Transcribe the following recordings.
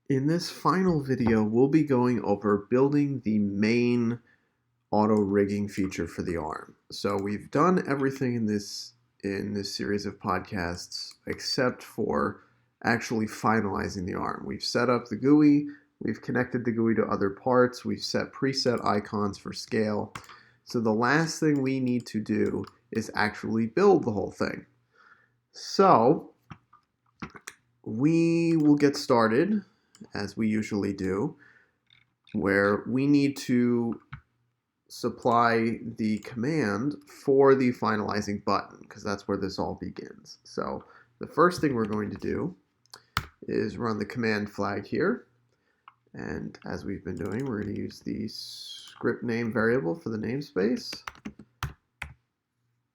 In this final video, we'll be going over building the main auto rigging feature for the arm. So we've done everything in this series of podcasts except for actually finalizing the arm. We've set up the GUI, we've connected the GUI to other parts, we've set preset icons for scale. So the last thing we need to do is actually build the whole thing. So we will get started as we usually do, where we need to supply the command for the finalizing button, because that's where this all begins. So the first thing we're going to do is run the command flag here. And as we've been doing, we're going to use the script name variable for the namespace.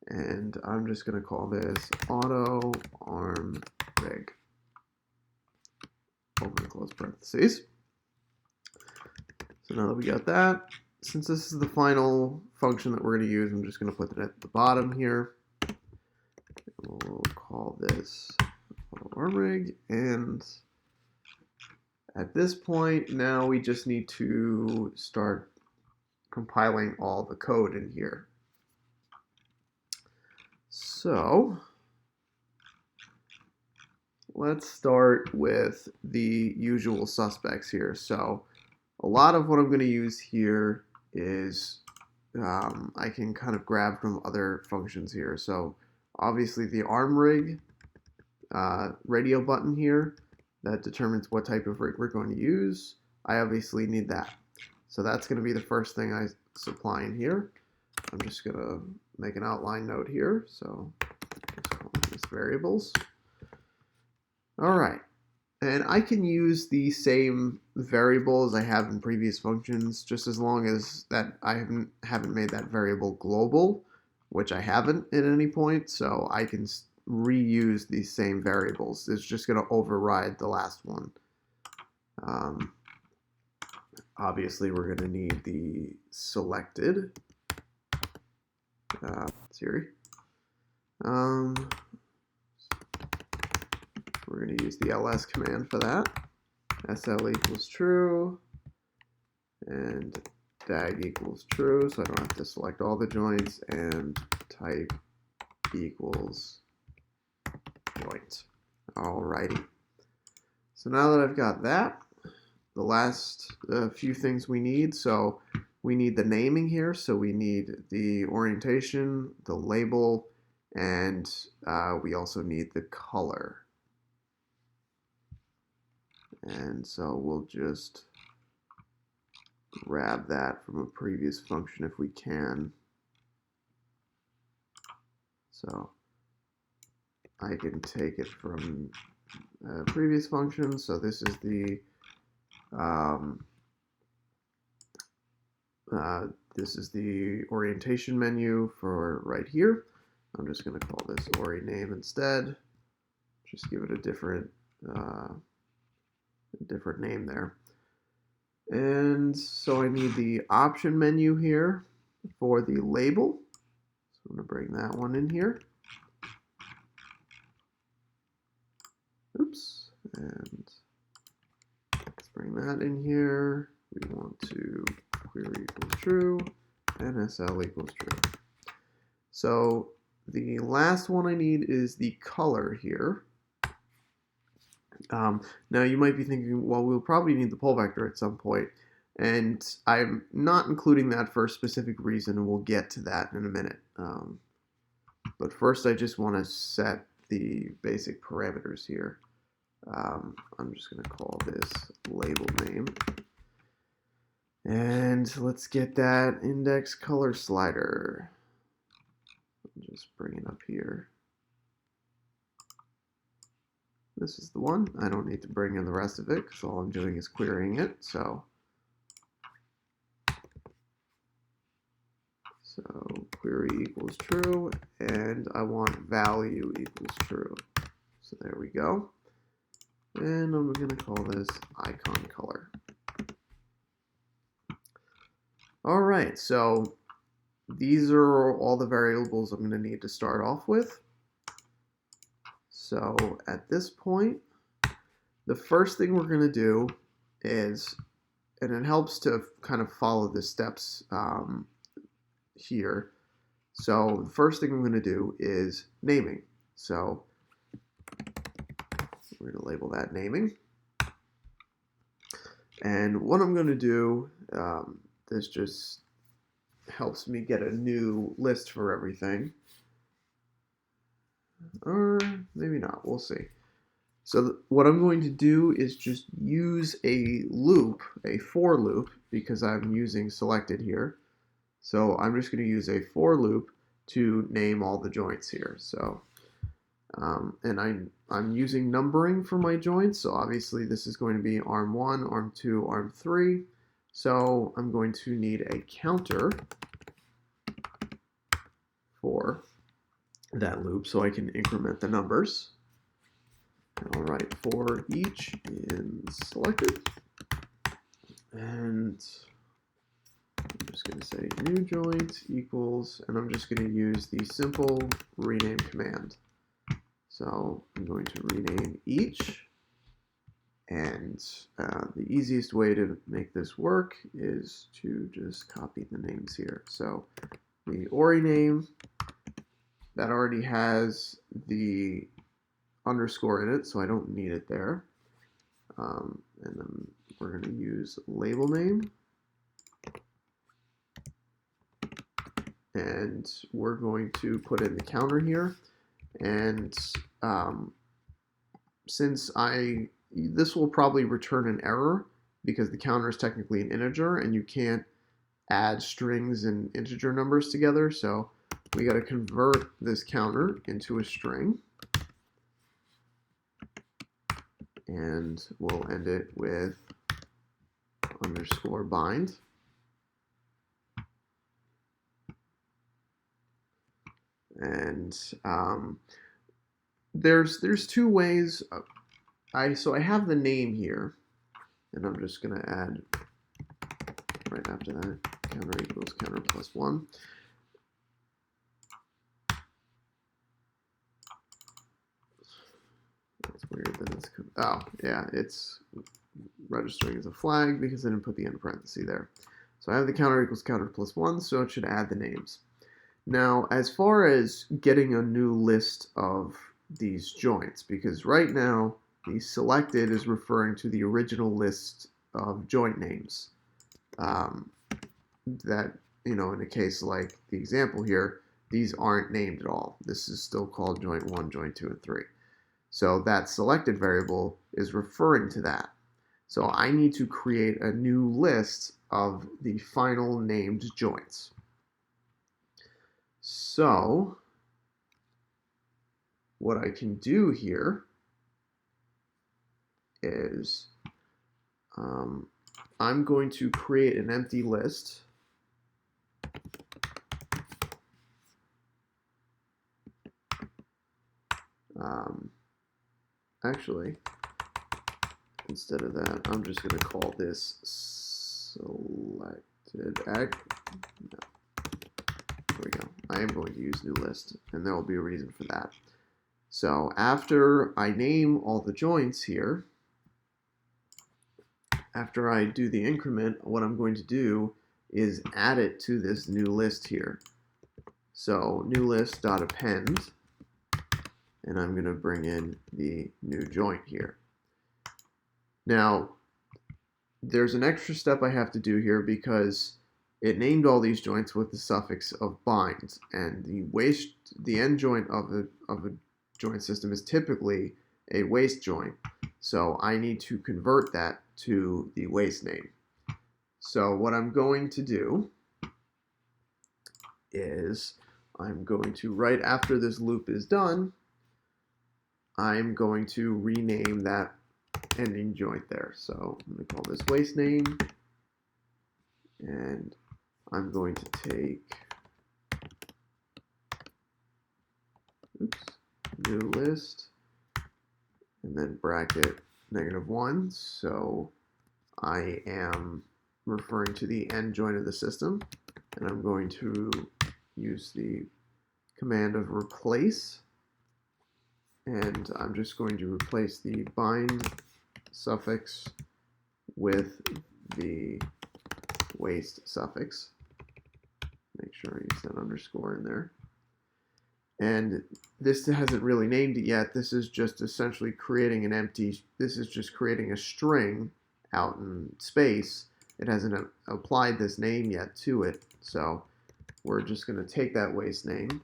And I'm just going to call this auto arm rig. Open and close parentheses. So now that we got that, since this is the final function that we're going to use, I'm just going to put it at the bottom here. We'll call this auto arm rig, and at this point now we just need to start compiling all the code in here. So let's start with the usual suspects here. So a lot of what I'm going to use here is I can kind of grab from other functions here. So obviously the arm rig radio button here that determines what type of rig we're going to use. I obviously need that. So that's going to be the first thing I supply in here. I'm just going to make an outline note here. So just call these variables. All right. And I can use the same variable as I have in previous functions, just as long as that I haven't made that variable global, which I haven't at any point, so I can reuse these same variables. It's just going to override the last one. Obviously, we're going to need the selected Siri. We're going to use the ls command for that. SL equals true, and dag equals true, so I don't have to select all the joints, and type equals joint. Alrighty. So now that I've got that, the last few things we need, so we need the naming here, so we need the orientation, the label, and we also need the color. And so we'll just grab that from a previous function if we can. So I can take it from a previous function. So this is the orientation menu for right here. I'm just going to call this ori name instead. Just give it a different name there. And so I need the option menu here for the label. So I'm going to bring that one in here. Oops. And let's bring that in here. We want to query equals true and SL equals true. So the last one I need is the color here. Now you might be thinking, well, we'll probably need the pole vector at some point, and I'm not including that for a specific reason, and we'll get to that in a minute. But first I just want to set the basic parameters here. I'm just going to call this label name, and let's get that index color slider. I'll just bring it up here. This is the one. I don't need to bring in the rest of it because all I'm doing is querying it. So query equals true, and I want value equals true. So there we go. And I'm going to call this icon color. All right, so these are all the variables I'm going to need to start off with. So at this point, the first thing we're going to do is, and it helps to kind of follow the steps here. So the first thing I'm going to do is naming. So we're going to label that naming. And what I'm going to do, this just helps me get a new list for everything. Or maybe not, we'll see. So what I'm going to do is just use a loop, a for loop, because I'm using selected here. So I'm just going to use a for loop to name all the joints here. So, and I'm using numbering for my joints. So obviously this is going to be arm 1, arm 2, arm 3. So I'm going to need a counter for that loop so I can increment the numbers. And I'll write for each in selected. And I'm just going to say new joint equals, and I'm just going to use the simple rename command. So I'm going to rename each. And the easiest way to make this work is to just copy the names here. So the ORI name, that already has the underscore in it, so I don't need it there. And then we're going to use label name. And we're going to put in the counter here. And since this will probably return an error because the counter is technically an integer and you can't add strings and integer numbers together. So we got to convert this counter into a string. And we'll end it with underscore bind. And there's two ways. So I have the name here, and I'm just going to add right after that counter equals counter plus 1. That's weird that it's, oh yeah, it's registering as a flag because I didn't put the end parenthesis there. So I have the counter equals counter plus 1, so it should add the names. Now, as far as getting a new list of these joints, because right now the selected is referring to the original list of joint names. That, in a case like the example here, these aren't named at all. This is still called joint 1, joint 2, and 3. So that selected variable is referring to that. So I need to create a new list of the final named joints. So what I can do here is I'm going to create an empty list. Actually, instead of that, I'm just going to call this selected egg. No. There we go. I am going to use new list, and there will be a reason for that. So after I name all the joints here, after I do the increment, what I'm going to do is add it to this new list here. So new list.append, and I'm going to bring in the new joint here. Now, there's an extra step I have to do here because it named all these joints with the suffix of bind, and the end joint of a joint system is typically a waist joint. So I need to convert that to the waist name. So what I'm going to do is I'm going to, right after this loop is done, I'm going to rename that ending joint there. So I'm going to call this waist name, and I'm going to take new list, and then bracket -1. So I am referring to the end joint of the system, and I'm going to use the command of replace, and I'm just going to replace the bind suffix with the waste suffix. Make sure I use that underscore in there. And this hasn't really named it yet. This is just essentially creating an empty, this is just creating a string out in space. It hasn't applied this name yet to it. So we're just going to take that waste name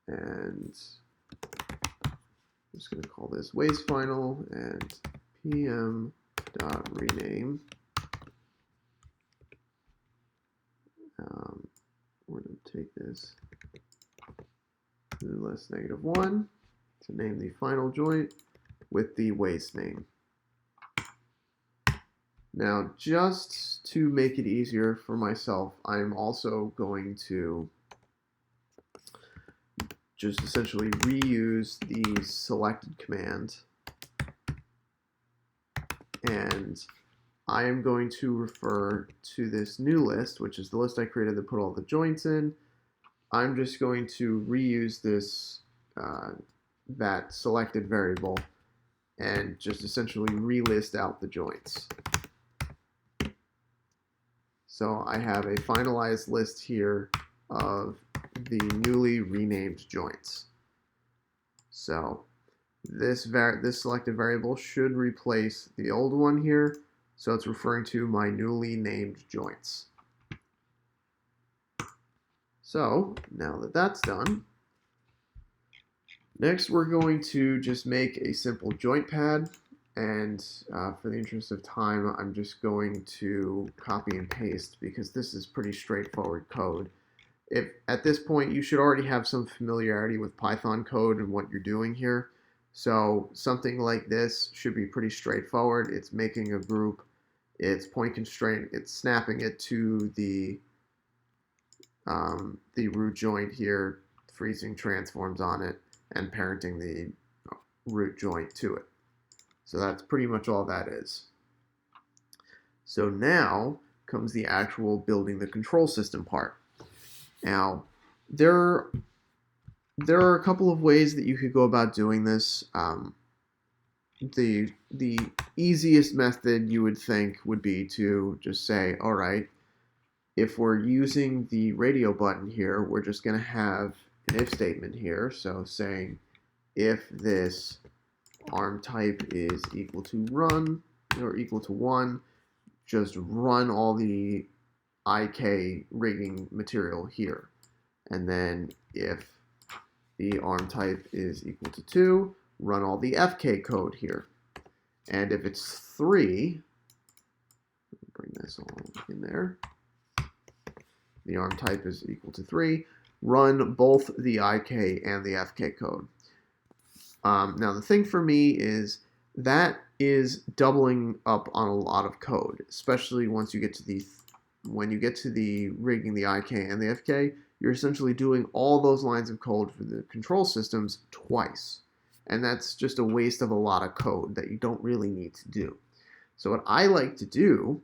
and I'm just going to call this waste final and pm.rename. We're going to take this to list -1 to name the final joint with the waste name. Now, just to make it easier for myself, I'm also going to just essentially reuse the selected command, and I am going to refer to this new list, which is the list I created to put all the joints in. I'm just going to reuse this that selected variable and just essentially relist out the joints. So I have a finalized list here of the newly renamed joints. So this selected variable should replace the old one here. So it's referring to my newly named joints. So now that that's done, next we're going to just make a simple joint pad. And for the interest of time, I'm just going to copy and paste because this is pretty straightforward code. If at this point you should already have some familiarity with Python code and what you're doing here. So something like this should be pretty straightforward. It's making a group, it's point constraint, it's snapping it to the root joint here, freezing transforms on it, and parenting the root joint to it. So that's pretty much all that is. So now comes the actual building the control system part. Now, there are a couple of ways that you could go about doing this. The easiest method you would think would be to just say, all right, if we're using the radio button here, we're just going to have an if statement here. So saying if this arm type is equal to run or equal to 1, just run all the IK rigging material here. And then if the arm type is equal to 2, run all the FK code here. And if it's 3, bring this all in there, the arm type is equal to 3, run both the IK and the FK code. Now the thing for me is that is doubling up on a lot of code, especially once you get to the rigging the IK and the FK, you're essentially doing all those lines of code for the control systems twice. And that's just a waste of a lot of code that you don't really need to do. So what I like to do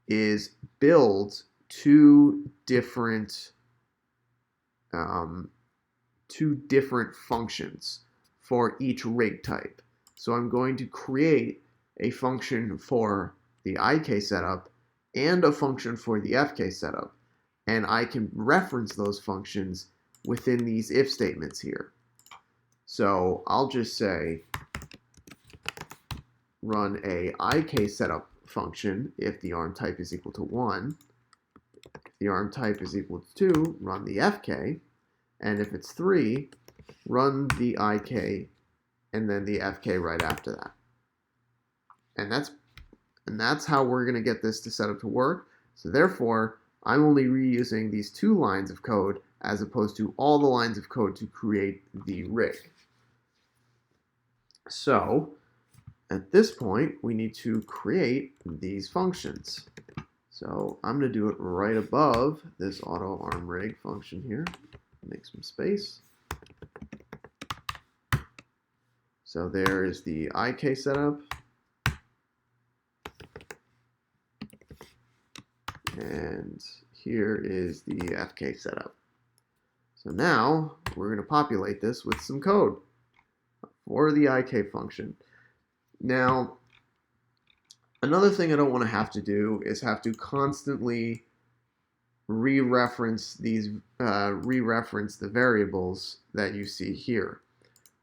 is build two different functions for each rig type. So I'm going to create a function for the IK setup and a function for the FK setup. And I can reference those functions within these if statements here. So I'll just say run a IK setup function if the arm type is equal to 1. If the arm type is equal to 2, run the FK. And if it's 3, run the IK and then the FK right after that. And that's how we're going to get this to set up to work. So therefore, I'm only reusing these 2 lines of code as opposed to all the lines of code to create the rig. So at this point, we need to create these functions. So I'm going to do it right above this auto arm rig function here. Make some space. So there is the IK setup. And here is the FK setup. So now we're going to populate this with some code for the IK function. Now, another thing I don't want to have to do is have to constantly re-reference the variables that you see here.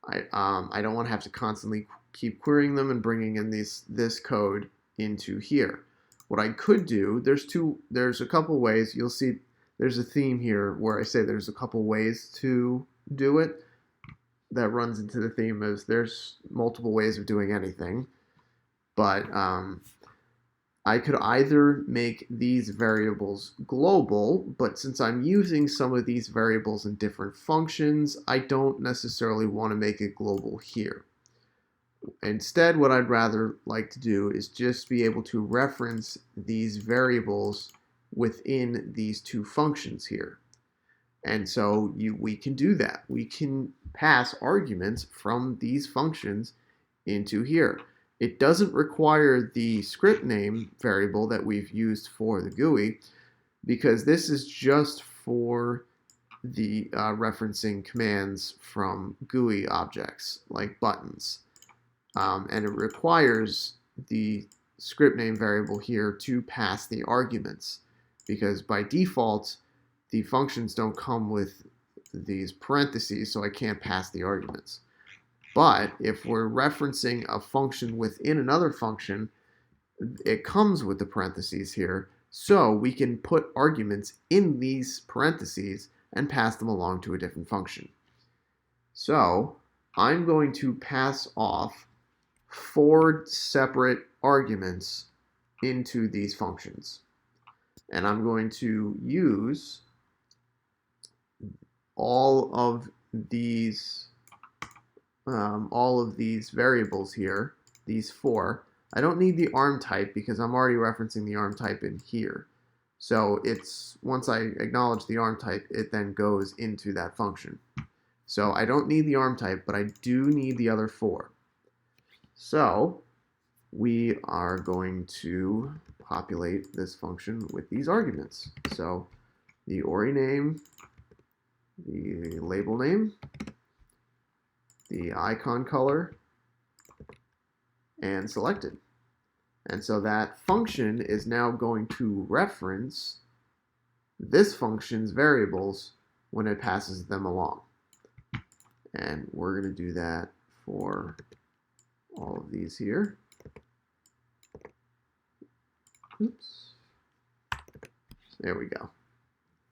I don't want to have to constantly keep querying them and bringing in this code into here. What I could do, there's a couple ways. You'll see there's a theme here where I say there's a couple ways to do it. That runs into the theme as there's multiple ways of doing anything, but I could either make these variables global, but since I'm using some of these variables in different functions, I don't necessarily want to make it global here. Instead, what I'd rather like to do is just be able to reference these variables within these two functions here. And so we can do that. We can pass arguments from these functions into here. It doesn't require the script name variable that we've used for the GUI, because this is just for the referencing commands from GUI objects like buttons. And it requires the script name variable here to pass the arguments, because by default the functions don't come with these parentheses, so I can't pass the arguments. But if we're referencing a function within another function, it comes with the parentheses here, so we can put arguments in these parentheses and pass them along to a different function. So I'm going to pass off 4 separate arguments into these functions. And I'm going to use all of these variables here, these 4. I don't need the arm type because I'm already referencing the arm type in here. So it's once I acknowledge the arm type, it then goes into that function. So I don't need the arm type, but I do need the other 4. So we are going to populate this function with these arguments. So the ORI name, the label name, the icon color, and selected. And so that function is now going to reference this function's variables when it passes them along. And we're going to do that for all of these here. Oops. There we go.